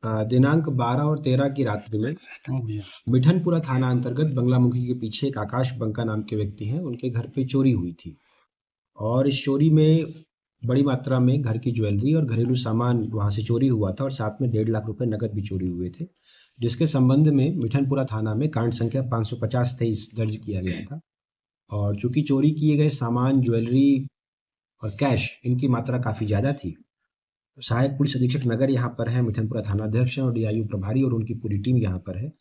दिनांक 12 और 13 की रात्रि में मिठनपुरा थाना अंतर्गत बंगलामुखी के पीछे एक आकाश बंका नाम के व्यक्ति हैं, उनके घर पे चोरी हुई थी। और इस चोरी में बड़ी मात्रा में घर की ज्वेलरी और घरेलू सामान वहाँ से चोरी हुआ था और साथ में 1.5 लाख रुपए नकद भी चोरी हुए थे, जिसके संबंध में मिठनपुरा थाना में कांड संख्या 550-23 दर्ज किया गया था। और चूंकि चोरी किए गए सामान, ज्वेलरी और कैश, इनकी मात्रा काफ़ी ज़्यादा थी, तो सहायक पुलिस अधीक्षक नगर यहाँ पर है, मिठनपुरा थानाध्यक्ष हैं और डीआईयू प्रभारी और उनकी पूरी टीम यहाँ पर है।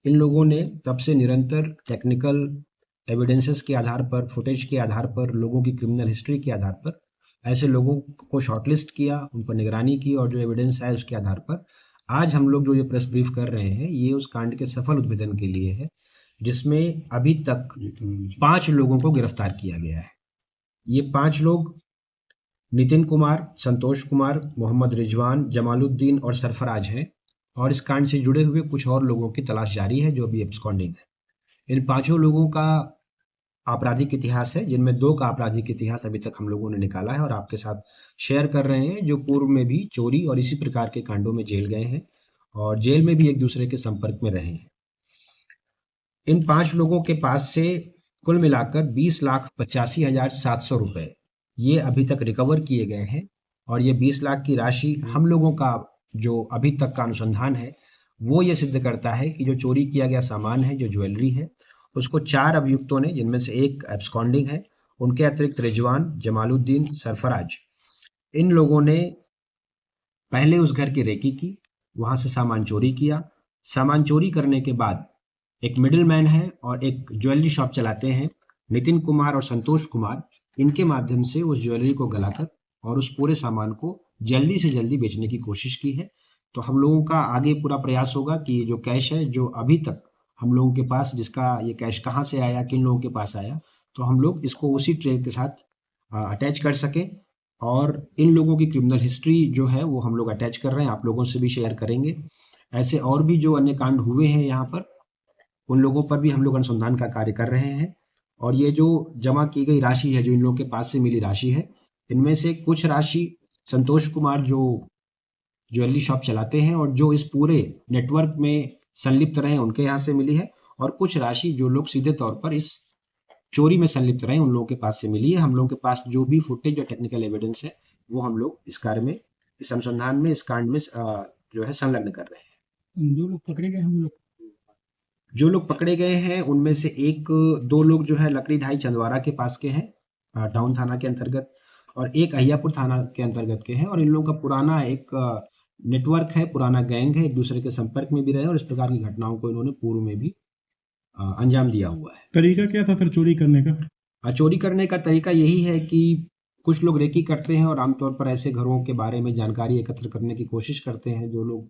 इन लोगों ने तब से निरंतर टेक्निकल एविडेंसेस के आधार पर, फुटेज के आधार पर, लोगों की क्रिमिनल हिस्ट्री के आधार पर ऐसे लोगों को शॉर्टलिस्ट किया, उन पर निगरानी की और जो एविडेंस है उसके आधार पर आज हम लोग जो ये प्रेस ब्रीफ कर रहे हैं, ये उस कांड के सफल उद्भेदन के लिए है, जिसमें अभी तक 5 लोगों को गिरफ्तार किया गया है। ये 5 लोग नितिन कुमार, संतोष कुमार, मोहम्मद रिजवान, जमालुद्दीन और सरफराज हैं और इस कांड से जुड़े हुए कुछ और लोगों की तलाश जारी है जो अभी एब्सकॉन्डिंग है। इन 5 लोगों का आपराधिक इतिहास है, जिनमें 2 का आपराधिक इतिहास अभी तक हम लोगों ने निकाला है और आपके साथ शेयर कर रहे हैं, जो पूर्व में भी चोरी और इसी प्रकार के कांडों में जेल गए हैं और जेल में भी एक दूसरे के संपर्क में रहे हैं। इन 5 लोगों के पास से कुल मिलाकर 20,85,700 रुपए ये अभी तक रिकवर किए गए हैं और ये 20 लाख की राशि हम लोगों का जो अभी तक का अनुसंधान है वो ये सिद्ध करता है कि जो चोरी किया गया सामान है, जो ज्वेलरी है, उसको 4 अभियुक्तों ने, जिनमें से एक एब्सकॉन्डिंग है, उनके अतिरिक्त रिजवान, जमालुद्दीन, सरफराज, इन लोगों ने पहले उस घर की रेकी की, वहां से सामान चोरी किया। सामान चोरी करने के बाद एक मिडिल मैन है और एक ज्वेलरी शॉप चलाते हैं, नितिन कुमार और संतोष कुमार, इनके माध्यम से उस ज्वेलरी को गलाकर और उस पूरे सामान को जल्दी से जल्दी बेचने की कोशिश की है। तो हम लोगों का आगे पूरा प्रयास होगा कि ये जो कैश है, जो अभी तक हम लोगों के पास, जिसका ये कैश कहाँ से आया, किन लोगों के पास आया, तो हम लोग इसको उसी ट्रेल के साथ अटैच कर सकें और इन लोगों की क्रिमिनल हिस्ट्री जो है वो हम लोग अटैच कर रहे हैं, आप लोगों से भी शेयर करेंगे। ऐसे और भी जो अन्य कांड हुए हैं यहाँ पर, उन लोगों पर भी हम लोग अनुसंधान का कार्य कर रहे हैं। और ये जो जमा की गई राशि है, जो इन लोगों के पास से मिली राशि है, इनमें से कुछ राशि संतोष कुमार जो ज्वेलरी शॉप चलाते हैं और जो इस पूरे नेटवर्क में संलिप्त रहे, उनके यहाँ से मिली है और कुछ राशि जो लोग सीधे तौर पर इस चोरी में संलिप्त रहे, उन लोगों के पास से मिली है। हम लोगों के पास जो भी फुटेज और टेक्निकल एविडेंस है वो हम लोग इस कार्य में, इस अनुसंधान में, इस कांड में जो है संलग्न कर रहे हैं। जो लोग पकड़े गए हैं, जो लोग पकड़े गए हैं उनमें से 1-2 लोग जो है लकड़ी ढाई चंदवारा के पास के हैं, टाउन थाना के अंतर्गत, और एक अहियापुर थाना के अंतर्गत के हैं। और इन लोगों का पुराना एक नेटवर्क है, पुराना गैंग है, एक दूसरे के संपर्क में भी रहे और इस प्रकार की घटनाओं को इन्होंने पूर्व में भी अंजाम दिया हुआ है। तरीका क्या था सर चोरी करने का? चोरी करने का तरीका यही है कि कुछ लोग रेकी करते हैं और आमतौर पर ऐसे घरों के बारे में जानकारी एकत्र करने की कोशिश करते हैं, जो लोग,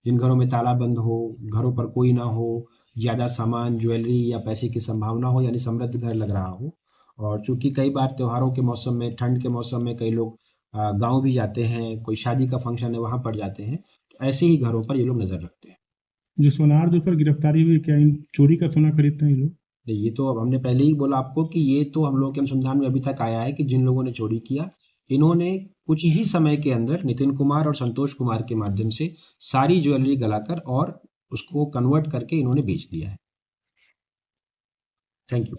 जिन घरों में ताला बंद हो, घरों पर कोई ना हो, ज़्यादा सामान, ज्वेलरी या पैसे की संभावना हो, यानी समृद्ध घर लग रहा हो। और चूंकि कई बार त्योहारों के मौसम में, ठंड के मौसम में कई लोग गांव भी जाते हैं, कोई शादी का फंक्शन है वहां पर जाते हैं, तो ऐसे ही घरों पर ये लोग नजर रखते हैं। जो सोनार जो सर गिरफ्तारी हुई, क्या इन चोरी का सोना खरीदते हैं ये लोग? ये तो अब हमने पहले ही बोला आपको कि ये तो हम लोगों के अनुसंधान में अभी तक आया है कि जिन लोगों ने चोरी किया, इन्होंने कुछ ही समय के अंदर नितिन कुमार और संतोष कुमार के माध्यम से सारी ज्वेलरी गलाकर और उसको कन्वर्ट करके इन्होंने बेच दिया है। Thank you.